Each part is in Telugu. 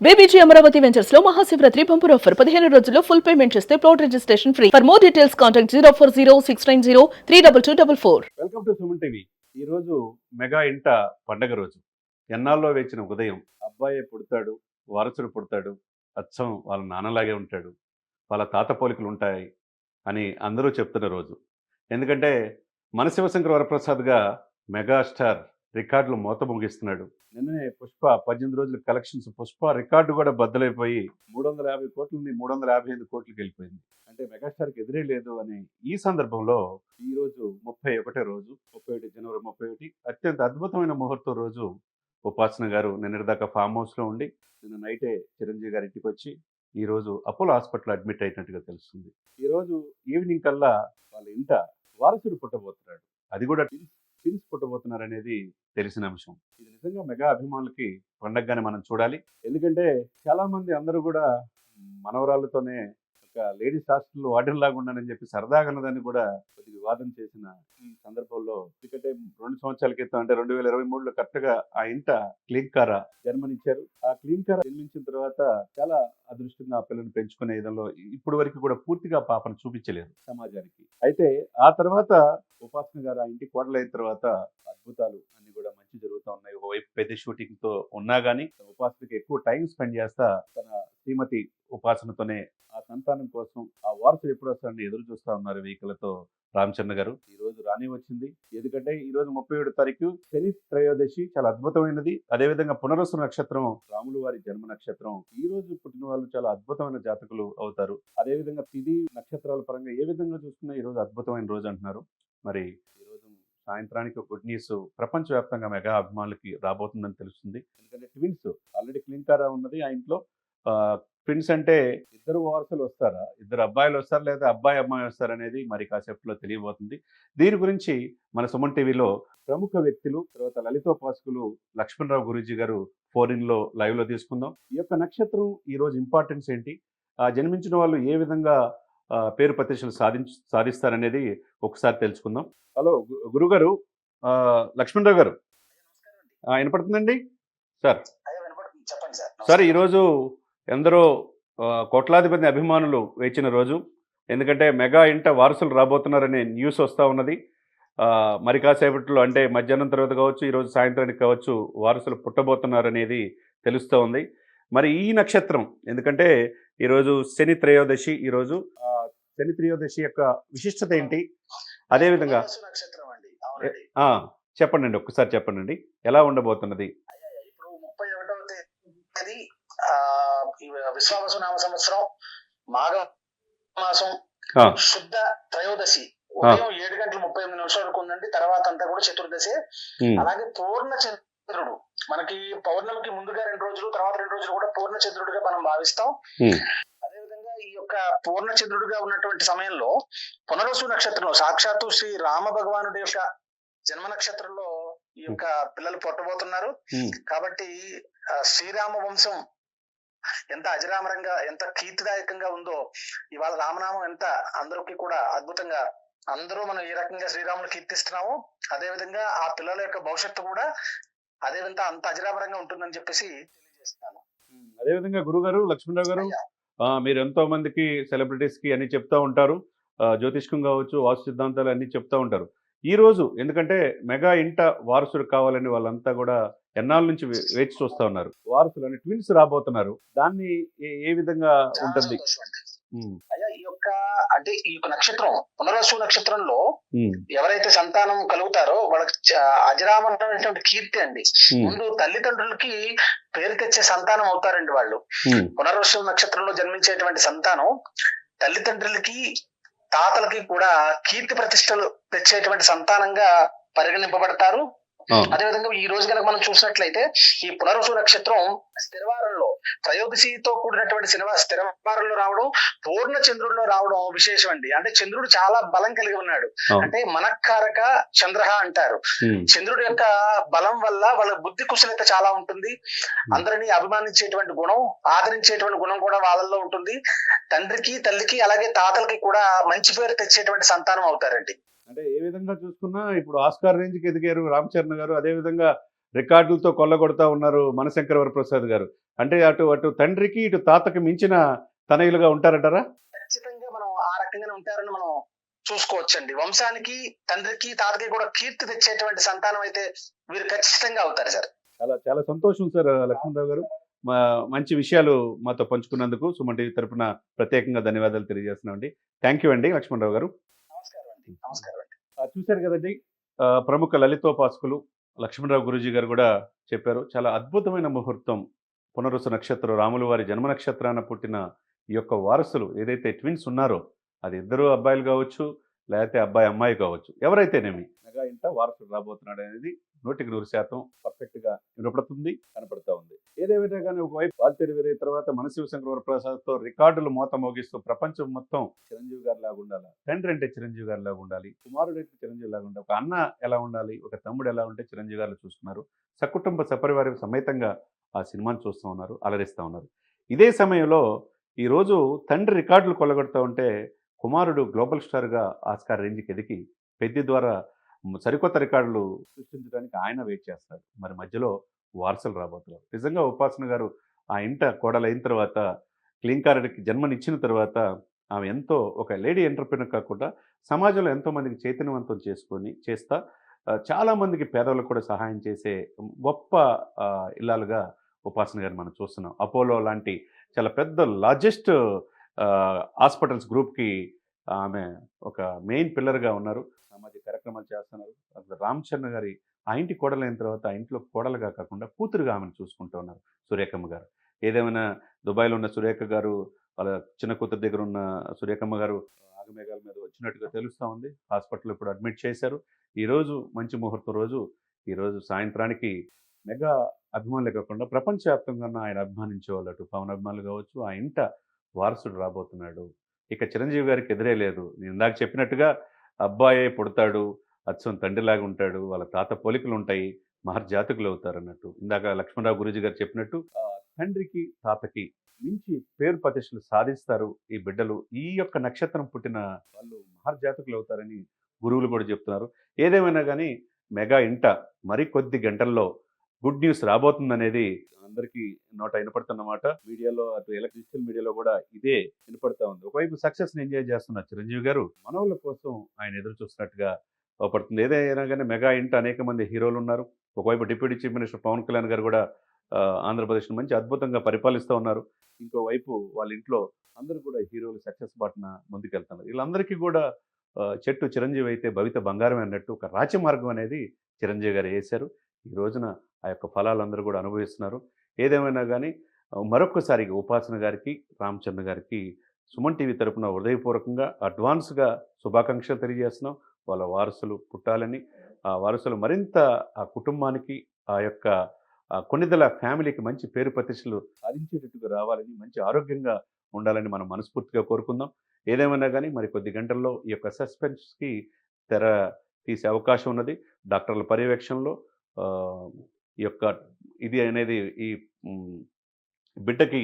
బీబీజీ అమరావతి వెంచర్స్ లో మహాశివరాత్రి బంపర్ ఆఫర్ 15 రోజుల్లో ఫుల్ పేమెంట్ చేస్తే plot registration free. For more details contact 04069032244. Welcome to Suman TV. ఈ రోజు మెగా ఇంట పండగ రోజు. ఎన్నాళ్ళలో వేచిన ఉదయం. అబ్బాయి పుడతాడు, వారసుడు పుడతాడు, అచ్చం వాళ్ళ నాన్నలాగే ఉంటాడు, వాళ్ళ తాత పోలికలు ఉంటాయి అని అందరూ చెప్తున్న రోజు. ఎందుకంటే మన శివశంకర్ వరప్రసాద్గా మెగాస్టార్ రికార్డులు మోత ముగిస్తున్నాడు. నిన్ననే పుష్ప 18 రోజుల కలెక్షన్స్ పుష్ప రికార్డు కూడా బద్దలైపోయి 350 కోట్లని 355 కోట్లకి వెళ్ళిపోయింది. అంటే మెగాస్టార్కి ఎదురే లేదు అని ఈ సందర్భంలో ఈ రోజు 31 రోజు 31 జనవరి 31 అత్యంత అద్భుతమైన ముహూర్తం రోజు. ఉపాసన గారు నిన్నటిదాకా ఫామ్ హౌస్లో ఉండి నిన్న నైటే చిరంజీవి గారి ఇంటికి వచ్చి ఈ రోజు అపోలో హాస్పిటల్ అడ్మిట్ అయినట్టుగా తెలుస్తుంది. ఈ రోజు ఈవినింగ్ కల్లా వాళ్ళ ఇంట వారసుడు పుట్టబోతున్నాడు. అది కూడా ట్విన్స్ పుట్టబోతున్నారు అనేది తెలిసిన అంశం. ఇది నిజంగా మెగా అభిమానులకి పండగగానే మనం చూడాలి. ఎందుకంటే చాలా మంది అందరూ కూడా మనవరాళ్ళతోనే ఒక లేడీస్ హాస్టల్లో వార్డెన్ లాగా ఉన్నానని చెప్పి సరదాగా ఉన్నదని కూడా కొద్ది వివాదం చేసిన ఈ సందర్భంలో, ఎందుకంటే 2 సంవత్సరాల క్రితం అంటే 2023లో కరెక్ట్గా ఆ ఇంట క్లీంకారా జన్మనిచ్చారు. ఆ క్లీంకారా జన్మించిన తర్వాత చాలా అదృష్టంగా ఆ పిల్లని పెంచుకునే విధంలో ఇప్పటి వరకు కూడా పూర్తిగా పాపను చూపించలేదు సమాజానికి. అయితే ఆ తర్వాత ఉపాసన గారు ఆ ఇంటికి కోడలైన తర్వాత అద్భుతాలు అన్ని కూడా మంచి జరుగుతూ ఉన్నాయి. ఒకవైపు పెద్ద షూటింగ్ తో ఉన్నా కానీ ఉపాసనకి ఎక్కువ టైం స్పెండ్ చేస్తా తన శ్రీమతి ఉపాసనతోనే ఆ సంతానం కోసం ఆ వారసుడు ఎప్పుడు వస్తారని ఎదురు చూస్తా ఉన్నారు వెహికలతో రామచంద్ర గారు. ఈ రోజు రాని వచ్చింది. ఎందుకంటే ఈ రోజు 37 తారీఖు శని త్రయోదశి చాలా అద్భుతమైనది. అదేవిధంగా పునరుసు నక్షత్రం రాములు వారి జన్మ నక్షత్రం. ఈ రోజు పుట్టిన వాళ్ళు చాలా అద్భుతమైన జాతకులు అవుతారు. అదేవిధంగా తిథి నక్షత్రాల పరంగా ఏ విధంగా చూసుకున్నా ఈ రోజు అద్భుతమైన రోజు అంటున్నారు. మరి ఈ రోజు సాయంత్రానికి గుడ్ న్యూస్ ప్రపంచవ్యాప్తంగా మెగా అభిమానులకి రాబోతుందని తెలుస్తుంది. ఎందుకంటే ట్విన్స్ ఆల్రెడీ క్లీంకారా ఉన్నది ఆ ఇంట్లో. ట్విన్స్ అంటే ఇద్దరు వారసులు వస్తారా, ఇద్దరు అబ్బాయిలు వస్తారా, లేదా అబ్బాయి అమ్మాయి వస్తారా అనేది మరి కాసేపులో తెలియబోతుంది. దీని గురించి మన సుమన్ టీవీలో ప్రముఖ వ్యక్తులు తర్వాత లలితోపాసకులు లక్ష్మణరావు గురూజీ గారు ఫోన్లో లైవ్ లో తీసుకుందాం. ఈ యొక్క నక్షత్రం ఈ రోజు ఇంపార్టెన్స్ ఏంటి, ఆ జన్మించిన వాళ్ళు ఏ విధంగా పేరు ప్రతిష్టలు సాధిస్తారనేది ఒకసారి తెలుసుకుందాం. హలో గురుగారు, లక్ష్మణరావు గారు వినపడుతుందండి సార్? సార్ ఈరోజు ఎందరో కోట్లాది మంది అభిమానులు వేచిన రోజు. ఎందుకంటే మెగా ఇంట వారసులు రాబోతున్నారనే న్యూస్ వస్తూ ఉన్నది. మరి కాసేపట్లో అంటే మధ్యాహ్నం తర్వాత కావచ్చు, ఈరోజు సాయంత్రానికి కావచ్చు వారసులు పుట్టబోతున్నారనేది తెలుస్తూ ఉంది. మరి ఈ నక్షత్రం ఎందుకంటే ఈరోజు శని త్రయోదశి. ఈరోజు శని త్రయోదశి యొక్క విశిష్టత ఏంటి, అదేవిధంగా చెప్పండి, ఒక్కసారి చెప్పండి ఎలా ఉండబోతున్నది. ఇప్పుడు 31వ తేదీ విశ్వావసు నామ సంవత్సరం మాఘ మాసం శుద్ధ త్రయోదశి ఉదయం 7:38 వరకు ఉందండి. తర్వాత అంతా కూడా చతుర్దశి. అలాగే పూర్ణ చంద్రుడు మనకి పౌర్ణమికి ముందుగా 2 రోజులు, తర్వాత 2 రోజులు కూడా పూర్ణ చంద్రుడిగా మనం భావిస్తాం. అదేవిధంగా ఈ యొక్క పూర్ణ చంద్రుడిగా ఉన్నటువంటి సమయంలో పునరుసు నక్షత్రంలో సాక్షాత్తు శ్రీ రామ భగవానుడి యొక్క జన్మ నక్షత్రంలో ఈ యొక్క పిల్లలు పుట్టబోతున్నారు. కాబట్టి శ్రీరామ వంశం ఎంత అజరామరంగా ఎంత కీర్తిదాయకంగా ఉందో, ఇవాళ రామనామం ఎంత అందరికి కూడా అద్భుతంగా అందరూ మనం ఏ రకంగా శ్రీరాముని కీర్తిస్తున్నామో అదేవిధంగా ఆ పిల్లల యొక్క భవిష్యత్తు కూడా అదేవిధంగా అంత అజరామరంగా ఉంటుందని చెప్పేసి తెలియజేస్తాను. అదేవిధంగా గురుగారు లక్ష్మణరావు గారు, మీరు ఎంతో మందికి సెలబ్రిటీస్ కి అన్ని చెప్తా ఉంటారు, జ్యోతిష్కం కావచ్చు, వాస్తు సిద్ధాంతాలు అన్ని చెప్తా ఉంటారు. ఈ రోజు ఎందుకంటే మెగా ఇంట వారసుడు కావాలని వాళ్ళంతా కూడా ఎన్నాళ్ళ నుంచి వేచి చూస్తా ఉన్నారు. వారసులు అని ట్విన్స్ రాబోతున్నారు. దాన్ని ఏ విధంగా ఉంటుంది? అయ్యా ఈ యొక్క అంటే ఈ యొక్క నక్షత్రం పునరసు నక్షత్రంలో ఎవరైతే సంతానం కలుగుతారో వాళ్ళకి అజరామరమైనటువంటి కీర్తి అండి. ముందు తల్లిదండ్రులకి పేరు తెచ్చే సంతానం అవుతారండి వాళ్ళు. పునరసు నక్షత్రంలో జన్మించేటువంటి సంతానం తల్లిదండ్రులకి తాతలకి కూడా కీర్తి ప్రతిష్టలు తెచ్చేటువంటి సంతానంగా పరిగణింపబడతారు. అదేవిధంగా ఈ రోజు కనుక మనం చూసినట్లయితే ఈ పునరుసు నక్షత్రం స్థిరవారంలో త్రయోదశితో కూడినటువంటి స్థిరవారంలో రావడం, పూర్ణ చంద్రుడిలో రావడం విశేషం అండి. అంటే చంద్రుడు చాలా బలం కలిగి ఉన్నాడు. అంటే మనఃకారక చంద్ర అంటారు. చంద్రుడి యొక్క బలం వల్ల వాళ్ళ బుద్ధి కుశలత చాలా ఉంటుంది. అందరినీ అభిమానించేటువంటి గుణం, ఆదరించేటువంటి గుణం కూడా వాళ్ళల్లో ఉంటుంది. తండ్రికి తల్లికి అలాగే తాతలకి కూడా మంచి పేరు తెచ్చేటువంటి సంతానం అవుతారండి. అంటే ఏ విధంగా చూసుకున్నా ఇప్పుడు ఆస్కార్ రేంజ్కి ఎదిగారు రామ్ చరణ్ గారు. అదేవిధంగా రికార్డులతో కొల్లగొడతా ఉన్నారు మనశంకర వరప్రసాద్ గారు. అంటే అటు తండ్రికి ఇటు తాతకి మించిన తనయులుగా ఉంటారంటారా? ఖచ్చితంగా మనం ఆ రకంగానే ఉంటారని మనం చూసుకోవచ్చండి. వంశానికి, తండ్రికి, తాతకి కూడా కీర్తి తెచ్చేటువంటి సంతానం అయితే వీరు ఖచ్చితంగా అవుతారు సార్. చాలా చాలా సంతోషం సార్ లక్ష్మణరావు గారు. మంచి విషయాలు మాతో పంచుకున్నందుకు సుమన్ టీవీ తరపున ప్రత్యేకంగా ధన్యవాదాలు తెలియజేస్తున్నామండి. థ్యాంక్ యూ అండి లక్ష్మణరావు గారు. నమస్కారం అండి. నమస్కారం అండి. చూశారు కదండి, ప్రముఖ లలితోపాసకులు లక్ష్మణరావు గురూజీ గారు కూడా చెప్పారు. చాలా అద్భుతమైన ముహూర్తం. పునరుసు నక్షత్రం రాముల వారి జన్మ నక్షత్రాన పుట్టిన ఈ యొక్క వారసులు ఏదైతే ట్విన్స్ ఉన్నారో, అది ఇద్దరు అబ్బాయిలు కావచ్చు, లేకపోతే అబ్బాయి అమ్మాయి కావచ్చు, ఎవరైతేనేమి మెగా ఇంట వారసుడు రాబోతున్నాడు అనేది 100% పర్ఫెక్ట్గా వినపడుతుంది, కనపడుతూ ఉంది. ఏదేమైనా కానీ ఒకవైపు వాల్తేరు వీరయ్య తర్వాత మన శివశంకర వరప్రసాద్తో రికార్డులు మోత మోగిస్తూ ప్రపంచం మొత్తం చిరంజీవి గారి లాగా ఉండాలి, తండ్రి అంటే చిరంజీవి గారి లాగా ఉండాలి, కుమారుడు అంటే చిరంజీవి లాగా ఉండాలి, ఒక అన్న ఎలా ఉండాలి, ఒక తమ్ముడు ఎలా ఉంటే చిరంజీవి గారు చూస్తున్నారు. సకుటుంబ సపరివారి సమేతంగా ఆ సినిమాను చూస్తూ ఉన్నారు, అలరిస్తూ ఉన్నారు. ఇదే సమయంలో ఈరోజు తండ్రి రికార్డులు కొల్లగొడతా ఉంటే కుమారుడు గ్లోబల్ స్టార్గా ఆస్కార్ రేంజ్కి ఎదిగి పెద్ది ద్వారా సరికొత్త రికార్డులు సృష్టించడానికి ఆయన వెయిట్ చేస్తాడు. మరి మధ్యలో వారసులు రాబోతున్నారు. నిజంగా ఉపాసన గారు ఆ ఇంట కోడలైన తర్వాత, క్లీంకారుడికి జన్మనిచ్చిన తర్వాత ఆమె ఎంతో ఒక లేడీ ఎంటర్‌ప్రెన్యూర్ కాకుండా సమాజంలో ఎంతోమందికి చైతన్యవంతం చేస్తా చాలామందికి పేదవాళ్ళకు కూడా సహాయం చేసే గొప్ప ఇల్లాలుగా ఉపాసన గారిని మనం చూస్తున్నాం. అపోలో లాంటి చాలా పెద్ద లార్జెస్ట్ హాస్పిటల్స్ గ్రూప్‌కి ఆమె ఒక మెయిన్ పిల్లర్‌గా ఉన్నారు. సామాజిక కార్యక్రమాలు చేస్తున్నారు. అసలు రామ్ చరణ్ గారి ఆ ఇంటి కోడలైన తర్వాత ఆ ఇంట్లో కోడలుగా కాకుండా కూతురుగా ఆమెను చూసుకుంటూ ఉన్నారు సురేఖమ్మ గారు. ఏదేమైనా దుబాయ్‌లో ఉన్న సురేఖ గారు వాళ్ళ చిన్న కూతురు దగ్గర ఉన్న సురేఖమ్మ గారు ఆగమేఘాల మీద వచ్చినట్టుగా తెలుస్తూ ఉంది. హాస్పిటల్‌లో ఇప్పుడు అడ్మిట్ చేశారు. ఈరోజు మంచి ముహూర్తం రోజు. ఈరోజు సాయంత్రానికి మెగా అభిమానులే కాకుండా ప్రపంచవ్యాప్తంగా ఉన్న ఆయన అభిమానించే వాళ్ళు, అటు పవన్ అభిమానులు కావచ్చు, ఆ ఇంట వారసుడు రాబోతున్నాడు. ఇక చిరంజీవి గారికి ఎదురే లేదు. నేను ఇందాక చెప్పినట్టుగా అబ్బాయే పుడతాడు, అచ్చం తండ్రిలాగా ఉంటాడు, వాళ్ళ తాత పోలికలు ఉంటాయి, మహర్జాతకులు అవుతారు అన్నట్టు. ఇందాక లక్ష్మణరావు గురూజీ గారు చెప్పినట్టు తండ్రికి తాతకి మించి పేరు ప్రతిష్టలు సాధిస్తారు ఈ బిడ్డలు. ఈ యొక్క నక్షత్రం పుట్టిన వాళ్ళు మహర్జాతకులు అవుతారని గురువులు కూడా చెప్తున్నారు. ఏదేమైనా కానీ మెగా ఇంట మరి కొద్ది గంటల్లో గుడ్ న్యూస్ రాబోతుందనేది అందరికీ నోట వినపడుతున్నమాట. మీడియాలో అటు డిజిటల్ మీడియాలో కూడా ఇదే వినపడతా ఉంది. ఒకవైపు సక్సెస్ని ఎంజాయ్ చేస్తున్నారు చిరంజీవి గారు, మనవుల కోసం ఆయన ఎదురు చూస్తున్నట్టుగా పడుతుంది. ఏదైనా కానీ మెగా ఇంట అనేక మంది హీరోలు ఉన్నారు. ఒకవైపు deputy chief minister Pawan Kalyan గారు కూడా ఆంధ్రప్రదేశ్ని మంచి అద్భుతంగా పరిపాలిస్తూ ఉన్నారు. ఇంకోవైపు వాళ్ళ ఇంట్లో అందరూ కూడా హీరోలు సక్సెస్ బాటన ముందుకెళ్తున్నారు. వీళ్ళందరికీ కూడా చెట్టు చిరంజీవి అయితే భవిత బంగారం అన్నట్టు ఒక రాచమార్గం అనేది చిరంజీవి గారు వేశారు. ఈ రోజున ఆ యొక్క ఫలాలు అందరూ కూడా అనుభవిస్తున్నారు. ఏదేమైనా కానీ మరొక్కసారిగా ఉపాసన గారికి, రామ్ చరణ్ గారికి సుమన్ టీవీ తరపున హృదయపూర్వకంగా అడ్వాన్స్గా శుభాకాంక్షలు తెలియజేస్తున్నాం. వాళ్ళ వారసులు పుట్టాలని, ఆ వారసులు మరింత ఆ కుటుంబానికి, ఆ యొక్క కొన్నిదల ఫ్యామిలీకి మంచి పేరు ప్రతిష్టలు సాధించేటట్టుగా రావాలని, మంచి ఆరోగ్యంగా ఉండాలని మనం మనస్ఫూర్తిగా కోరుకుందాం. ఏదేమైనా కానీ మరి కొద్ది గంటల్లో ఈ యొక్క సస్పెన్స్కి తెర తీసే అవకాశం ఉన్నది. డాక్టర్ల పర్యవేక్షణలో ఈ యొక్క ఇది అనేది ఈ బిడ్డకి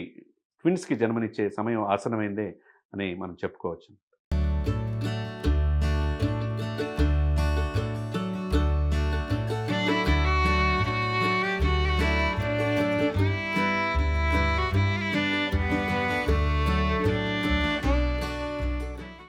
ట్విన్స్‌కి జన్మనిచ్చే సమయం ఆసన్నమైందే అని మనం చెప్పుకోవచ్చు.